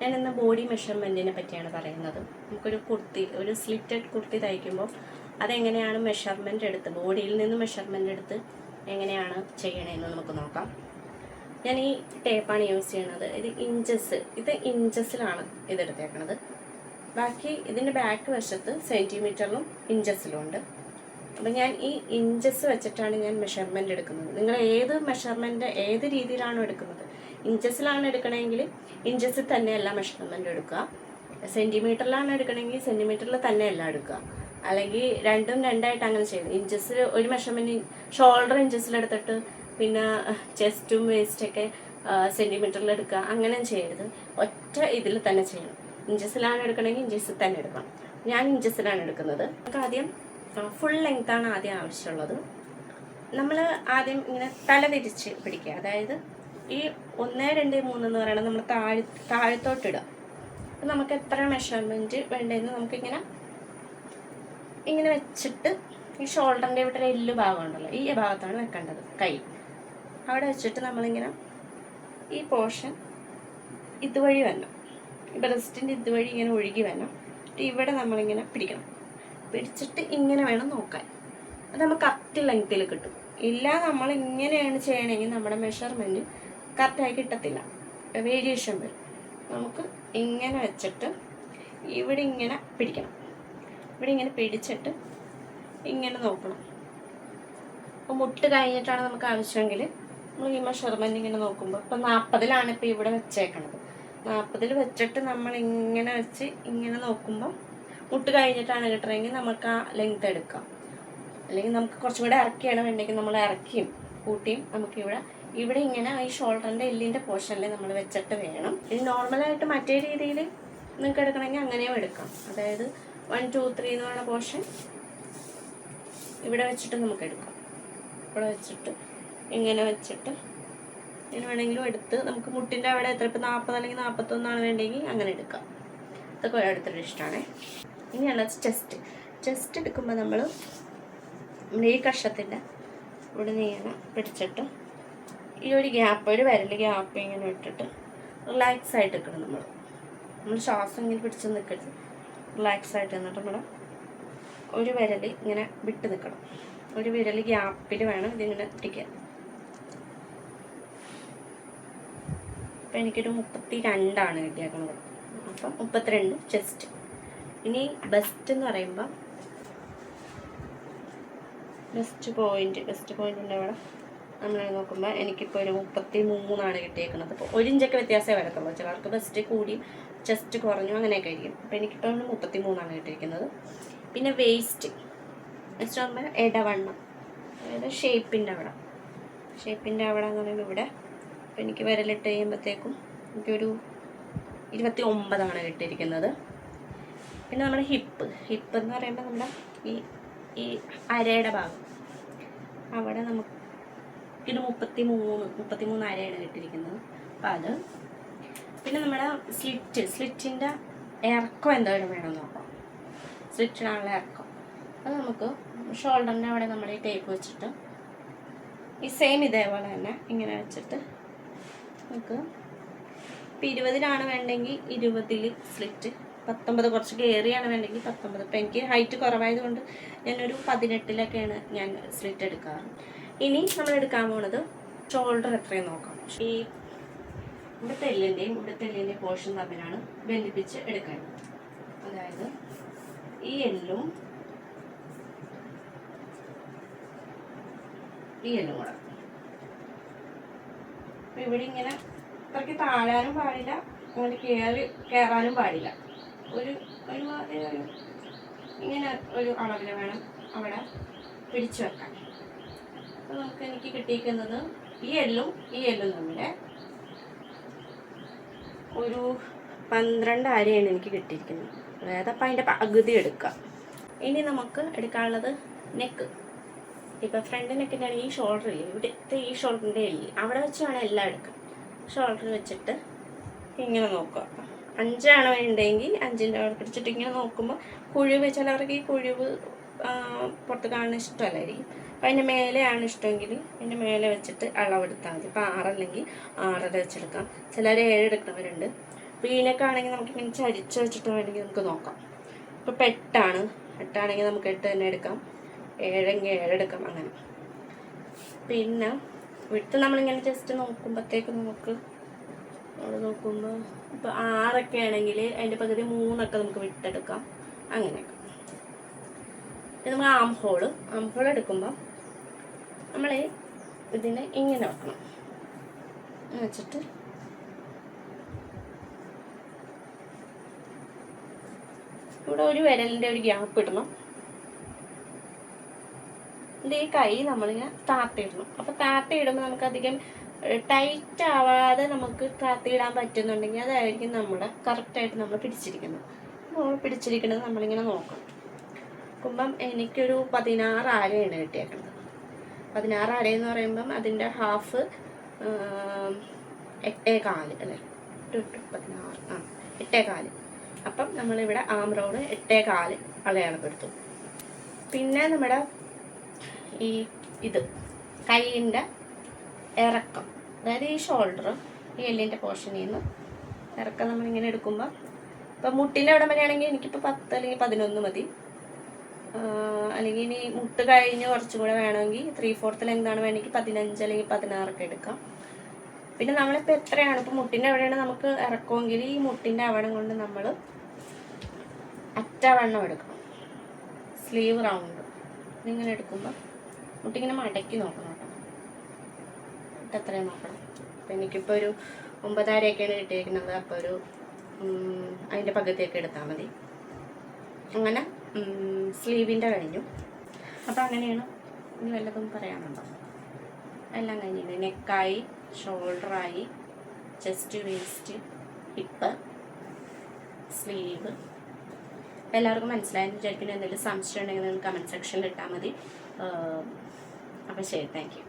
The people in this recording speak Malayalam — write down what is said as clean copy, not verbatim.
ഞാൻ ഇന്ന് ബോഡി മെഷർമെൻറ്റിനെ പറ്റിയാണ് പറയുന്നത്. നമുക്കൊരു കുർത്തി, ഒരു സ്ലിറ്റഡ് കുർത്തി തയ്ക്കുമ്പോൾ അതെങ്ങനെയാണ് മെഷർമെൻറ്റ് എടുത്ത്, ബോഡിയിൽ നിന്ന് മെഷർമെൻറ്റ് എടുത്ത് എങ്ങനെയാണ് ചെയ്യണമെന്ന് നമുക്ക് നോക്കാം. ഞാൻ ഈ ടേപ്പാണ് യൂസ് ചെയ്യുന്നത്. ഇത് ഇഞ്ചസിലാണ് ഇതെടുത്തേക്കണത്. ബാക്കി ഇതിൻ്റെ ബാക്ക് വശത്ത് സെൻറ്റിമീറ്ററിലും ഇഞ്ചസിലും ഉണ്ട്. അപ്പം ഞാൻ ഈ ഇഞ്ചസ് വെച്ചിട്ടാണ് ഞാൻ മെഷർമെൻറ്റ് എടുക്കുന്നത്. നിങ്ങൾ ഏത് മെഷർമെൻറ്റ് ഏത് രീതിയിലാണോ എടുക്കുന്നത്, ഇഞ്ചസിലാണ് എടുക്കണമെങ്കിൽ ഇഞ്ചസിൽ തന്നെ എല്ലാ മെഷർമെൻറ്റും എടുക്കുക. സെൻറ്റിമീറ്ററിലാണ് എടുക്കണമെങ്കിൽ സെൻറ്റിമീറ്ററിൽ തന്നെ എല്ലാം എടുക്കുക. അല്ലെങ്കിൽ രണ്ടും രണ്ടായിട്ട് അങ്ങനെ ചെയ്യും. ഇഞ്ചസിൽ ഒരു മെഷർമെൻറ്റ്, ഷോൾഡർ ഇഞ്ചസിലെടുത്തിട്ട് പിന്നെ ചെസ്റ്റും വേസ്റ്റൊക്കെ സെൻറ്റിമീറ്ററിൽ എടുക്കുക, അങ്ങനെ ചെയ്യരുത്. ഒറ്റ ഇതിൽ തന്നെ ചെയ്യണം. ഇഞ്ചസിലാണ് എടുക്കണമെങ്കിൽ ഇഞ്ചസിൽ തന്നെ എടുക്കണം. ഞാൻ ഇഞ്ചസിലാണ് എടുക്കുന്നത്. നമുക്ക് ആദ്യം ഫുൾ ലെങ്ത്താണ് ആദ്യം ആവശ്യമുള്ളത്. നമ്മൾ ആദ്യം ഇങ്ങനെ തല തിരിച്ച് പിടിക്കുക. അതായത് ഈ 1, 2, 3 എന്ന് പറയുന്നത് നമ്മൾ താഴത്തോട്ടിടുക. അപ്പം നമുക്ക് എത്ര മെഷർമെൻറ്റ് വേണ്ടതെന്ന് നമുക്കിങ്ങനെ വെച്ചിട്ട് ഈ ഷോൾഡറിൻ്റെ ഇവിടെ എല്ല് ഭാഗം ഉണ്ടല്ലോ, ഈ ഭാഗത്താണ് വെക്കേണ്ടത്. കൈ അവിടെ വെച്ചിട്ട് നമ്മളിങ്ങനെ ഈ പോർഷൻ ഇതുവഴി വരണം, ബ്രസ്റ്റിൻ്റെ ഇതുവഴി ഇങ്ങനെ ഒഴുകി വരണം. ഇവിടെ നമ്മളിങ്ങനെ പിടിക്കണം. പിടിച്ചിട്ട് ഇങ്ങനെ വേണം നോക്കാൻ. അത് നമുക്ക് കറക്റ്റ് ലെങ്ത്തിൽ കിട്ടും. ഇല്ല നമ്മൾ ഇങ്ങനെയാണ് ചെയ്യണമെങ്കിൽ നമ്മുടെ മെഷർമെൻറ്റ് കറക്റ്റായി കിട്ടത്തില്ല, വേരിയേഷൻ വരും. നമുക്ക് ഇങ്ങനെ വെച്ചിട്ട് ഇവിടെ ഇങ്ങനെ പിടിക്കണം. ഇവിടെ ഇങ്ങനെ പിടിച്ചിട്ട് ഇങ്ങനെ നോക്കണം. അപ്പോൾ മുട്ട് കഴിഞ്ഞിട്ടാണ് നമുക്ക് ആവശ്യമെങ്കിൽ നമ്മൾ ഈ മെഷർമെൻറ്റ് ഇങ്ങനെ നോക്കുമ്പോൾ ഇപ്പോൾ 40ലാണ് ഇപ്പോൾ ഇവിടെ വെച്ചേക്കണത്. 40 വെച്ചിട്ട് നമ്മൾ ഇങ്ങനെ വെച്ച് ഇങ്ങനെ നോക്കുമ്പോൾ മുട്ട് കഴിഞ്ഞിട്ടാണ് കിട്ടണമെങ്കിൽ നമുക്ക് ആ ലെങ്ത് എടുക്കാം. അല്ലെങ്കിൽ നമുക്ക് കുറച്ചും കൂടെ ഇറക്കിയാണ് വേണ്ടെങ്കിൽ നമ്മൾ ഇറക്കിയും കൂട്ടിയും നമുക്കിവിടെ ഇങ്ങനെ ഈ ഷോൾഡറിൻ്റെ എല്ലിൻ്റെ പോർഷനിൽ നമ്മൾ വെച്ചിട്ട് വേണം. ഇനി നോർമലായിട്ട് മറ്റേ രീതിയിൽ നിങ്ങൾക്ക് എടുക്കണമെങ്കിൽ അങ്ങനെയും എടുക്കാം. അതായത് 1, 2, 3 എന്ന് പറയുന്ന പോർഷൻ ഇവിടെ വെച്ചിട്ട് നമുക്ക് എടുക്കാം. ഇവിടെ വെച്ചിട്ട് ഇങ്ങനെ വെച്ചിട്ട് ഇങ്ങനെ വേണമെങ്കിലും എടുത്ത് നമുക്ക് മുട്ടിൻ്റെ അവിടെ എത്ര, ഇപ്പോൾ 40 അല്ലെങ്കിൽ 41 വേണ്ടെങ്കിൽ അങ്ങനെ എടുക്കാം. ഇതൊക്കെ ഓരോരുത്തരുടെ ഇഷ്ടമാണ്. ഇനിയുള്ളത് ചെസ്റ്റ് എടുക്കുമ്പോൾ നമ്മൾ ഈ കഷത്തിൻ്റെ ഇവിടെ നിന്ന് ഇങ്ങനെ പിടിച്ചിട്ട് ഈ ഒരു ഗ്യാപ്പ്, ഒരു വിരൽ ഗ്യാപ്പ് ഇങ്ങനെ ഇട്ടിട്ട് റിലാക്സ് ആയിട്ട് നിൽക്കണം. നമ്മൾ ശ്വാസം ഇങ്ങനെ പിടിച്ച് നിൽക്കരുത്, റിലാക്സ് ആയിട്ട് നിന്നിട്ട് നമ്മൾ ഒരു വിരൽ ഇങ്ങനെ വിട്ട് നിൽക്കണം. ഒരു വിരൽ ഗ്യാപ്പിൽ വേണം ഇതിങ്ങനെ പിടിക്കാൻ. അപ്പം എനിക്കൊരു 32 കിട്ടിയേക്കുന്നത്. അപ്പം 32 ചെസ്റ്റ്. ഇനി ബെസ്റ്റ് എന്ന് പറയുമ്പോൾ ബെസ്റ്റ് പോയിൻറ്റിൻ്റെ അവിടെ നമ്മൾ നോക്കുമ്പോൾ എനിക്കിപ്പോൾ ഒരു 33 കിട്ടിയേക്കുന്നത്. അപ്പോൾ 1 ഇഞ്ചൊക്കെ വ്യത്യാസമേ വരത്തുള്ളൂ. ചിലർക്ക് ബെസ്റ്റ് കൂടി ചെസ്റ്റ് കുറഞ്ഞു അങ്ങനെയൊക്കെ ആയിരിക്കും. അപ്പോൾ എനിക്കിപ്പോൾ 33 കിട്ടിയിരിക്കുന്നത്. പിന്നെ വേസ്റ്റ് പറയുമ്പോൾ ഇടവണ്ണം, അതായത് ഷേപ്പിൻ്റെ അവിടെ എന്ന് പറയുമ്പോൾ ഇവിടെ അപ്പോൾ എനിക്ക് വിരലിട്ട് കഴിയുമ്പോഴത്തേക്കും എനിക്കൊരു 29 കിട്ടിയിരിക്കുന്നത്. പിന്നെ നമ്മുടെ ഹിപ്പ് എന്ന് പറയുമ്പോൾ നമ്മുടെ ഈ അരയുടെ ഭാഗം അവിടെ നമുക്ക് ഇത് 33 അരയാണ് കിട്ടിയിരിക്കുന്നത്. അപ്പം അത് പിന്നെ നമ്മുടെ സ്ലിറ്റിൻ്റെ ഇറക്കം എന്തായാലും വേണം നോക്കാം. സ്ലിറ്റിനാണുള്ള ഇറക്കം അത് നമുക്ക് ഷോൾഡറിൻ്റെ അവിടെ നമ്മൾ ഈ ടേപ്പ് വെച്ചിട്ട് ഈ സെയിം ഇതേപോലെ തന്നെ ഇങ്ങനെ വെച്ചിട്ട് നമുക്ക് ഇപ്പോൾ 20 വേണ്ടെങ്കിൽ 20 സ്ലിറ്റ്, 19 കുറച്ച് കയറിയാണ് വേണ്ടെങ്കിൽ 19. ഇപ്പം എനിക്ക് ഹൈറ്റ് കുറവായതുകൊണ്ട് ഞാനൊരു 18 ഞാൻ സ്ലിറ്റ് എടുക്കാറ്. ഇനി നമ്മൾ എടുക്കാൻ പോകുന്നത് ഷോൾഡർ എത്രയും നോക്കാം. ഈ ഇവിടുത്തെ എല്ലിൻ്റെയും പോർഷൻ തമ്മിലാണ് ബന്ധിപ്പിച്ച് എടുക്കേണ്ടത്. അതായത് ഈ എല്ലും കൂടെ അപ്പം ഇവിടെ ഇങ്ങനെ അത്രയ്ക്ക് താഴാനും പാടില്ല, അങ്ങനെ കയറാനും പാടില്ല. ഒരു ഇങ്ങനെ ഒരു അളവിൽ വേണം അവിടെ പിടിച്ചു വെക്കാൻ. അപ്പോൾ എനിക്ക് കിട്ടിയിരിക്കുന്നത് ഈ എല്ലും തമ്മിൽ ഒരു 12 അരയാണ് എനിക്ക് കിട്ടിയിരിക്കുന്നത്. അതായത് അപ്പം അതിൻ്റെ പകുതി എടുക്കുക. ഇനി നമുക്ക് എടുക്കാനുള്ളത് നെക്ക്. ഇപ്പോൾ ഫ്രണ്ട് നെക്കിൻ്റെ ആണെങ്കിൽ ഈ ഷോൾഡറിൽ ഇവിടുത്തെ ഈ ഷോൾഡറിൻ്റെ എല്ല് അവിടെ വെച്ച് വേണം എല്ലാം എടുക്കാം. ഷോൾഡർ വെച്ചിട്ട് ഇങ്ങനെ നോക്കുക. 5 വേണ്ടെങ്കിൽ 5ൻ്റെ അവിടെ പിടിച്ചിട്ട് ഇങ്ങനെ നോക്കുമ്പോൾ കുഴിവ്, ചിലവർക്ക് ഈ കുഴിവ് പുറത്ത് കാണുന്ന ഇഷ്ടമല്ലായിരിക്കും. അപ്പം അതിൻ്റെ മേലെയാണ് ഇഷ്ടമെങ്കിൽ അതിൻ്റെ മേലെ വെച്ചിട്ട് അളവെടുത്താൽ മതി. ഇപ്പോൾ 6 അല്ലെങ്കിൽ 6.5 വെച്ചെടുക്കാം. ചിലർ 7 എടുക്കുന്നവരുണ്ട്. വീനൊക്കെ ആണെങ്കിൽ നമുക്ക് ഇങ്ങനെ ചരിച്ച് വെച്ചിട്ട് വേണമെങ്കിൽ നമുക്ക് നോക്കാം. ഇപ്പോൾ എട്ടാണെങ്കിൽ നമുക്ക് 8 തന്നെ എടുക്കാം, 7 എടുക്കാം, അങ്ങനെ. പിന്നെ വിട്ട് നമ്മളിങ്ങനെ ജസ്റ്റ് നോക്കുമ്പോഴത്തേക്ക് നമുക്ക് അവിടെ നോക്കുമ്പോൾ ഇപ്പോൾ 6 ആണെങ്കിൽ അതിൻ്റെ പകുതി 3 നമുക്ക് വിട്ടെടുക്കാം, അങ്ങനെയൊക്കെ. പിന്നെ നമ്മൾ ആം ഹോൾ എടുക്കുമ്പോൾ നമ്മൾ ഇതിനെ ഇങ്ങനെ വെക്കണം വെച്ചിട്ട് ഇവിടെ ഒരു വിരലിൻ്റെ ഒരു ഗ്യാപ്പ് ഇടണം. ഇതിൻ്റെ ഈ കൈ നമ്മളിങ്ങനെ താത്തിയിടണം. അപ്പോൾ താത്തിയിടുമ്പോൾ നമുക്കധികം ടൈറ്റ് ആവാതെ നമുക്ക് താത്തിയിടാൻ പറ്റുന്നുണ്ടെങ്കിൽ അതായിരിക്കും നമ്മുടെ കറക്റ്റായിട്ട് നമ്മൾ പിടിച്ചിരിക്കുന്നത്. നമ്മളിങ്ങനെ നോക്കണം. നോക്കുമ്പം എനിക്കൊരു 16 ആലയാണ് കിട്ടിയേക്കുന്നത്. 16 ആലയെന്ന് പറയുമ്പം അതിൻ്റെ ഹാഫ് 8.25 അല്ലേ, 16 8.25. അപ്പം നമ്മളിവിടെ ആം റൗണ്ട് 8.25 അടയാളപ്പെടുത്തും. പിന്നെ നമ്മുടെ ഈ കൈയിൻ്റെ ഇറക്കം, അതായത് ഈ ഷോൾഡർ, ഈ എല്ലിൻ്റെ പോർഷനിൽ നിന്ന് ഇറക്കം നമ്മളിങ്ങനെ എടുക്കുമ്പോൾ ഇപ്പം മുട്ടിൻ്റെ അവിടെ വരെയാണെങ്കിൽ എനിക്കിപ്പോൾ 10 അല്ലെങ്കിൽ 11 മതി. അല്ലെങ്കിൽ ഇനി മുട്ട് കഴിഞ്ഞ് കുറച്ചും കൂടെ വേണമെങ്കിൽ 3/4 ലെങ്താണ് വേണമെങ്കിൽ 15 അല്ലെങ്കിൽ 16 എടുക്കാം. പിന്നെ നമ്മളിപ്പോൾ എത്രയാണ്, ഇപ്പോൾ മുട്ടിൻ്റെ അവിടെയാണ് നമുക്ക് ഇറക്കുമെങ്കിൽ ഈ മുട്ടിൻ്റെ അവിടം കൊണ്ട് നമ്മൾ അറ്റവണ്ണം എടുക്കണം. സ്ലീവ് റൗണ്ട് ഇതിങ്ങനെ എടുക്കുമ്പോൾ മുട്ടിങ്ങനെ മടക്കി നോക്കണം കേട്ടോ, എത്രയും നോക്കണം. അപ്പോൾ എനിക്കിപ്പോൾ ഒരു 9.5 കിട്ടിയിരിക്കുന്നത്. അപ്പോൾ ഒരു അതിൻ്റെ പകുതിയൊക്കെ എടുത്താൽ മതി. അങ്ങനെ സ്ലീവിൻ്റെ കഴിഞ്ഞു. അപ്പോൾ അങ്ങനെയാണ്. ഇനി വല്ലതും പറയാനുണ്ടോ? എല്ലാം കഴിഞ്ഞില്ല. നെക്കായി, ഷോൾഡറായി, ചെസ്റ്റ്, വേസ്റ്റ്, ഹിപ്പ്, സ്ലീവ്. എല്ലാവർക്കും മനസ്സിലായെന്ന് വിചാരിക്കുന്നു. എന്തെങ്കിലും സംശയം ഉണ്ടെങ്കിൽ നിങ്ങൾ കമൻറ്റ് സെക്ഷനിൽ ഇട്ടാൽ മതി. അപ്പോൾ ശരി, താങ്ക് യു.